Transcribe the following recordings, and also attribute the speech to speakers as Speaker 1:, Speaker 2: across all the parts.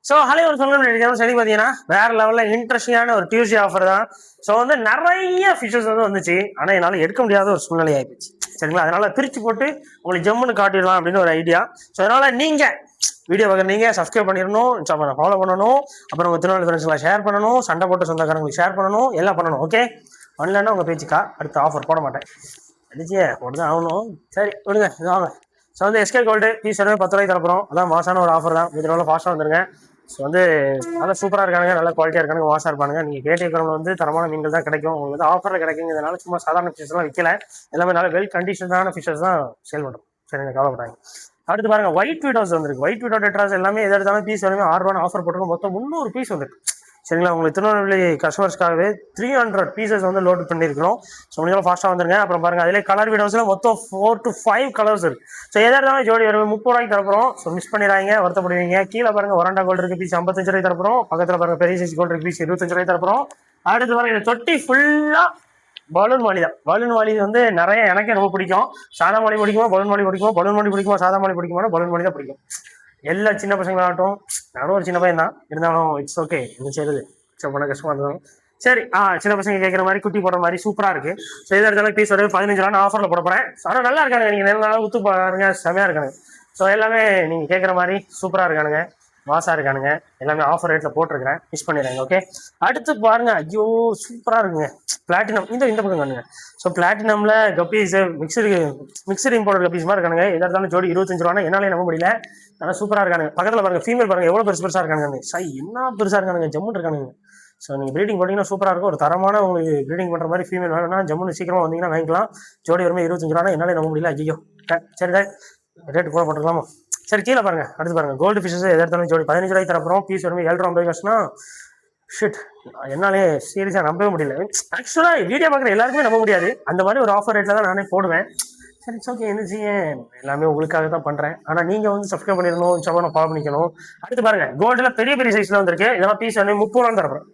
Speaker 1: So hello ஒரு சொல்லணும் சரி பார்த்தீங்கன்னா வேற லெவலில் இன்ட்ரெஸ்டிங்கான ஒரு டியூஸ்டே ஆஃபர் தான். ஸோ வந்து நிறைய ஃபிஷஸ் வந்துச்சு. ஆனால் என்னால் எடுக்க முடியாத ஒரு சூழ்நிலை ஆகிடுச்சு. சரிங்களா, அதனால பிரித்து போட்டு உங்களுக்கு ஜம்முன்னு காட்டிடலாம் அப்படின்னு ஒரு ஐடியா. ஸோ அதனால நீங்கள் வீடியோ பார்க்குற நீங்கள் சப்ஸ்கிரைப் பண்ணிடணும், இன்ஸ்டாகிராம் ஃபாலோ பண்ணணும், அப்புறம் உங்கள் திருநாள் ஃப்ரெண்ட்ஸ்லாம் ஷேர் பண்ணணும், சண்டை போட்டு சொந்தக்காரங்களுக்கு ஷேர் பண்ணணும், எல்லாம் பண்ணணும். ஓகே, பண்ணலன்னா உங்கள் பேச்சுக்கா அடுத்த ஆஃபர் போட மாட்டேன். அடிச்சியே போட்டு தான் ஆகணும். சரி விடுங்க, இது வாங்க. ஸோ வந்து எஸ்கே கோல்டு பீஸ் எல்லாமே 10 ரூபாய்க்கு தரப்போம். அதான் மாசான ஒரு ஆஃபர் தான். இதனால ஃபாஸ்ட்டாக வந்துருங்க. ஸோ வந்து நல்லா சூப்பராக இருக்காங்க, நல்ல குவாலிட்டியாக இருக்காங்க, வாஷாக இருப்பாங்க. நீங்கள் கேட்டிருக்கிறவங்க வந்து தரமான மீன்கள் தான் கிடைக்கும். உங்களுக்கு வந்து ஆஃபரில் கிடைக்குங்கிறதுனால சும்மா சாதாரண ஃபிஷஸ்லாம் விற்கல, எல்லாமே நல்ல வெல் கண்டிஷனான ஃபிஷஸ் தான் சேல் பண்ணுறோம். சரிங்க, கவலைப்படாங்க. அடுத்து பாருங்க, ஒயிட் வீடோஸ் வந்துருக்கு. ஒயிட் வீடோ டெட்ராஸ் எல்லாமே எது எடுத்தாலும் பீஸ் எல்லாமே 6 ரூபான்னு ஆஃபர் போட்டிருக்கோம். மொத்தம் 300 பீஸ் வந்துருக்கு. சரிங்களா, உங்களுக்கு திருநெல்வேலி கஸ்டமர்ஸ்க்காகவே 300 பீசஸ் வந்து லோட் பண்ணியிருக்கிறோம். ஸோ முடிஞ்சாலும் ஃபாஸ்ட்டாக வந்துருங்க. அப்புறம் பாருங்கள், அதிலே கலர் வீடியோஸில் மொத்தம் 4 to 5 கலர்ஸ் இருக்குது. ஸோ எதாக இருந்தாலும் ஜோடி ஒரு 30 ரூபாய்க்கு தரப்போம். ஸோ மிஸ் பண்ணிடுறாங்க, வருத்தப்படுவீங்க. கீழே பாருங்கள், ஒரண்டா கோல்டு இருக்குது, பீஸ் 55 ரூபாய்க்கு தரப்போம். பக்கத்தில் பாருங்கள், பெரிய சைஸ் கோல்டு இருக்குது, பீஸ் 25 ரூபாய்க்கு தரப்போம். அடுத்து பாருங்கள், இந்த தொட்டி ஃபுல்லாக பலூன் மாலி தான். பலூன் மாலி வந்து நிறைய எனக்கே ரொம்ப பிடிக்கும். சாதா மாலி பிடிக்குமா, பலூன் மாலி பிடிக்குமா, பலூன் மாலி பிடிக்குமா, சாதா மாலி பிடிக்குமா, பலூன் மாலி தான் பிடிக்கும். எல்லா சின்ன பசங்களாகட்டும், நானும் ஒரு சின்ன பையன் தான், இருந்தாலும் இட்ஸ் ஓகே, என்ன செய்யுது பண்ண கஷ்டமா இருந்தாலும் சரி. சின்ன பசங்க கேட்குற மாதிரி குட்டி போடுற மாதிரி சூப்பராக இருக்கு. ஸோ இதை எடுத்தாலும் பீஸ் ஒரு 15 ரூபா ஆஃபரில் போட போகிறேன். ஆனால் நல்லா இருக்காங்க, நீங்கள் நல்ல நாளாக ஊற்று பாருங்க, செமையாக இருக்கானுங்க. ஸோ எல்லாமே நீங்கள் கேட்குற மாதிரி சூப்பராக இருக்கானுங்க, மாசாக இருக்கானுங்க. எல்லாமே ஆஃபர் ரேட்டில் போட்டிருக்கிறேன், மிஸ் பண்ணிடுறாங்க. ஓகே, அடுத்து பாருங்க, ஐயோ சூப்பராக இருக்குங்க. பிளாட்டினம் இந்த பக்கம் காணுங்க. ஸோ பிளாட்டினமில் கப்பீஸ் மிக்சர் இம்போர்ட் கப்பீஸ் மாதிரி இருக்கானுங்க. எதாக இருந்தாலும் ஜோடி 25 ரூபானா என்னாலே நம்ப முடியல. ஆனால் சூப்பராக இருக்கானுங்க. பக்கத்தில் பாருங்க, ஃபீமேல் பாருங்க எவ்வளோ பெருசாக இருக்கானுங்க. சை என்ன பெருசாக இருக்கானுங்க, ஜம்முன்னு இருக்கானுங்க. ஸோ நீங்கள் ப்ரீடிங் போட்டிங்கன்னா சூப்பராக இருக்கும். ஒரு தரமான உங்களுக்கு ப்ரீடிங் பண்ணுற மாதிரி ஃபீமேல் வேணும்னா ஜம்முன்னு சீக்கிரமாக வந்தீங்கன்னா வாங்கிக்கலாம். ஜோடி வருமே 25 ரூபா என்னாலே நம்ப முடியல. ஐயோ சரி, ரேட்டு கூட போட்டுக்கலாமா? சரி, கீழே பாருங்க. அடுத்து பாருங்க, கோல்டு ஃபிஷஸ் எதாவது இருந்தாலும் ஜோடி 15 ரூபாய்க்கு தரப்போம். பீஸ் வருமே 750 காசுனா ஷிட், என்னாலே சீரியஸாக நம்பவே முடியல. ஆக்சுவலாக வீடியோ பார்க்குற எல்லாருக்குமே நம்ப முடியாது. அந்த மாதிரி ஒரு ஆஃபர் ரேட்டில் தான் நானே போடுவேன். சரி, இட்ஸ் ஓகே, என்ன செய்ய, எல்லாமே உங்களுக்காக தான் பண்ணுறேன். ஆனால் நீங்கள் வந்து சப்ஸ்கிரைப் பண்ணிடணும், இன்ஸ்டாகிராம் ஃபாலோ பண்ணிக்கணும். அடுத்து பாருங்க, கோல்டில் பெரிய பெரிய சைஸில் வந்துருக்கு. இதெல்லாம் பீஸ் வந்து 30 ரூபா தரப்போம்.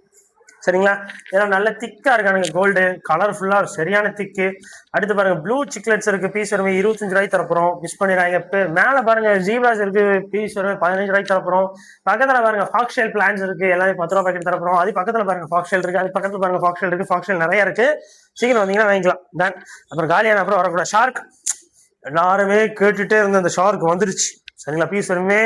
Speaker 1: சரிங்களா, இதெல்லாம் நல்ல திக்காக இருக்கானுங்க. கோல்டு கலர்ஃபுல்லாக சரியான திக்கு. அடுத்து பாருங்க, ப்ளூ சிக்லெட்ஸ் இருக்கு, பீஸ் வருமே 25 ரூபாய்க்கு தரப்போம். மிஸ் பண்ணிடுறாங்க. மேலே பாருங்க, ஜீப்ராஸ் இருக்கு, பீஸ் வருமே 15 ரூபாய்க்கு தரப்போம். பக்கத்தில் பாருங்க, ஃபாக்ஸ்ஷெல் பிளான்ஸ் இருக்கு, எல்லாமே 10 ரூபா பாக்கெட் தரப்போம். அது பக்கத்தில் பாருங்க, ஃபாக்ஸ்ஷெல் இருக்கு, அது பக்கத்தில் பாருங்க, ஃபாக்ஸ்ஷெல் இருக்கு. ஃபாக்ஸ்ஷெல் நிறைய இருக்கு, சீக்கிரம் வந்தீங்கன்னா வாங்கிக்கலாம். டன். அப்புறம் காலியான அப்புறம் வரக்கூடாது. ஷார்க் எல்லாருமே கேட்டுட்டே இருந்த அந்த ஷார்க் வந்துருச்சு. சரிங்களா, பீஸ் வருமே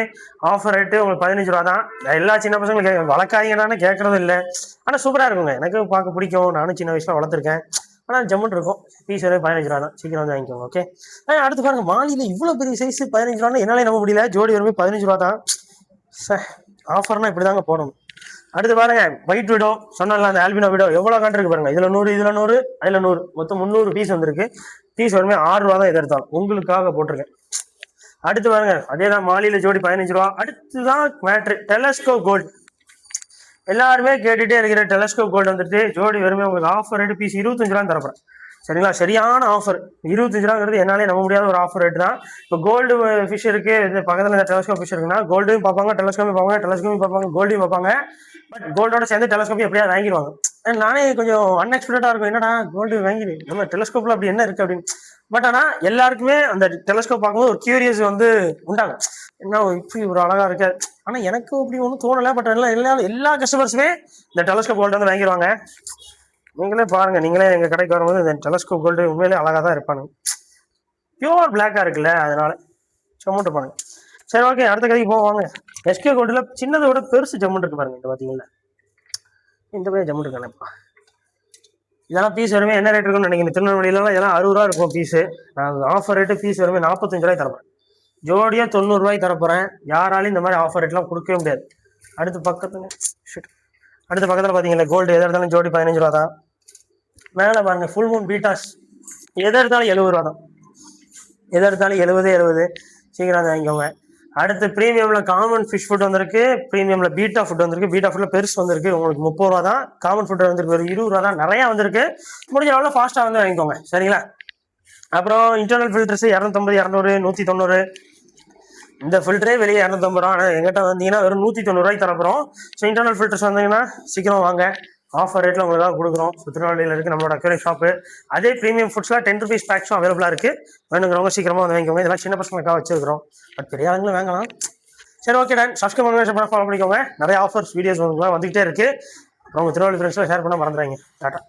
Speaker 1: ஆஃபர் ரேட்டு உங்களுக்கு 15 ரூபா தான். எல்லா சின்ன பசங்களும் வளர்க்காதீங்கன்னு கேட்கறது இல்லை. ஆனால் சூப்பராக இருக்குங்க, எனக்கு பார்க்க பிடிக்கும். நானும் சின்ன வயசுல வளர்த்துருக்கேன். ஆனால் ஜம்முன்னு இருக்கும். பீஸ் வருமே 15 ரூபா தான், சீக்கிரம் வந்து வாங்கிக்கோங்க. ஓகே, அடுத்து பாருங்க, மாலியில் இவ்வளோ பெரிய சைஸ் 15 ரூபான்னு என்னாலே நம்ப முடியல. ஜோடி வருமே 15 ரூபா தான். ஆஃபர்னா இப்படி தாங்க போடணும். அடுத்து பாருங்க, ஒயிட் வீடோ சொன்னால அந்த ஆல்பினோ வீடோ எவ்வளோ காண்டிருக்கு பாருங்க. இதில் 100, இதில் 100, அதில் 100, மொத்தம் 300 பீஸ் வந்திருக்கு. பீஸ் வருமே 6 ரூபா தான். எது எடுத்தாலும் உங்களுக்காக போட்டிருக்கேன். அடுத்து பாருங்க, அதே தான் மாலியில ஜோடி 15 ரூபா. அடுத்துதான் மேட்ரு, டெலஸ்கோப் கோல்டு. எல்லாருமே கேட்டுட்டே இருக்கிற டெலஸ்கோப் கோல்டு வந்துட்டு ஜோடி வருமே உங்களுக்கு ஆஃபர் ரேட்டு பீஸ் 25 ரூபா தரப்போம். சரிங்களா, சரியான ஆஃபர். 25 ரூபாங்கிறது என்னாலே நம்ப முடியாத ஒரு ஆஃபர் ரேட்டு தான். இப்போ கோல்டு ஃபிஷ் இருக்கு, இந்த பக்கத்தில் இந்த டெலஸ்கோப் ஃபிஷ் இருக்குன்னா கோல்டையும் பார்ப்பாங்க, டெலஸ்கோப்பையும் பார்ப்பாங்க, டெலஸ்கோப்பையும் பார்ப்பாங்க, கோல்டையும் பார்ப்பாங்க. பட் கோல்டோட சேர்ந்து டெலஸ்கோப்பையும் எப்படியாவது வாங்கிடுவாங்க. நானே கொஞ்சம் அன்எக்ஸ்பெக்டடாக இருக்கும், என்னடா கோல்டு வாங்கிடு நம்ம டெலஸ்கோப்பில் அப்படி என்ன இருக்குது அப்படின்னு. பட் ஆனால் எல்லாருக்குமே அந்த டெலஸ்கோப் பார்க்கும்போது ஒரு கியூரியஸ் வந்து உண்டாகும். என்ன இப்படி ஒரு அழகா இருக்கு. ஆனால் எனக்கு அப்படி ஒன்றும் தோணலை. பட் எல்லா கஸ்டமர்ஸுமே இந்த டெலஸ்கோப் கோல்டு வந்து வாங்கிடுவாங்க. நீங்களே பாருங்க, நீங்களே எங்கள் கடைக்கு வரும்போது இந்த டெலஸ்கோப் கோல்டு உண்மையிலே அழகாக தான் இருப்பானுங்க. பியூர் பிளாக்காக இருக்குல்ல, அதனால ஜம்முன்ட்டு பாருங்க. சரி, ஓகே, அடுத்த கதைக்கு போவாங்க. எஸ்கே கோல்டில் சின்னதை விட பெருசு ஜம்முன் இருக்கு பாருங்க. இந்த பார்த்தீங்களா, இந்த மாதிரி ஜம்முன் இருக்கானேப்பா. இதெல்லாம் பீஸ் வருமே என்ன ரேட் இருக்குன்னு நினைக்கிறேன். திருநெல்வேலியிலாம் இதெல்லாம் 60 ரூபா இருக்கும் பீஸு. நான் ஆஃபர் ரேட்டு பீஸ் வருமே 45 ரூபாய்க்கு தரப்போறேன். ஜோடியாக 90 ரூபாய்க்கு தரப்போறேன். யாராலையும் இந்த மாதிரி ஆஃபர் ரேட்லாம் கொடுக்கவே முடியாது. அடுத்து பக்கத்தில் பார்த்தீங்களா, கோல்டு எதாக இருந்தாலும் ஜோடி 15 ரூபா தான். மேலே பாருங்க, ஃபுல் மூன் பீட்டாஸ் எதை எடுத்தாலும் 70 ரூபா தான். எதை எடுத்தாலும் 70. சீக்கிரம் வாங்கிக்கோங்க. அடுத்து ப்ரீமியமில் காமன் ஃபிஷ் ஃபுட் வந்திருக்கு, ப்ரீமியமில் பீட்டா ஃபுட் வந்திருக்கு. பீட்டா ஃபுட்டில் பெருசு வந்திருக்கு, உங்களுக்கு 30 ரூபா தான். காமன் ஃபுட் வந்திருக்கு ஒரு 20 ரூபா தான். நிறையா வந்திருக்கு. முடிஞ்ச அளவில் ஃபாஸ்ட்டாக வந்து வாங்கிக்கோங்க. சரிங்களா, அப்புறம் இன்டர்னல் ஃபில்டர்ஸ் 250, 200, 190. இந்த ஃபில்டரே வெளியே 250 ரூபா. ஆனால் எங்கிட்ட வந்தீங்கன்னா வெறும் 190 ரூபாய்க்கு தரப்போம். ஸோ இன்டர்னல் ஃபில்டர்ஸ் வந்தீங்கன்னா சீக்கிரம் வாங்க, ஆஃபர் ரேட்டில் உங்களுக்காக கொடுக்குறோம். திருநெல்வேலியில் இருக்குது நம்மளோட அக்வேரியம் ஷாப்பு. அதே ப்ரீமியம் ஃபுட்ஸ்லாம் 10 rupees பேக்ஸும் அவைலபிளாக இருக்குது. வேணுங்கிறவங்க சீக்கிரமாக வந்து வாங்கிக்கோங்க. இதெல்லாம் சின்ன பசங்களுக்காக வச்சுருக்கிறோம். பட் பெரிய ஆளுங்களும் வாங்கலாம். சரி ஓகே டன், சப்ஸ்கிரைப் பண்ணுங்க, ஃபாலோ பண்ணிக்கோங்க. நிறைய ஆஃபர்ஸ் வீடியோஸ் வந்துகிட்டே இருக்கு. உங்க திருவள்ளூர் ஃப்ரெண்ட்ஸ்லாம் ஷேர் பண்ண மறந்துடுறாங்க. டாட்டா.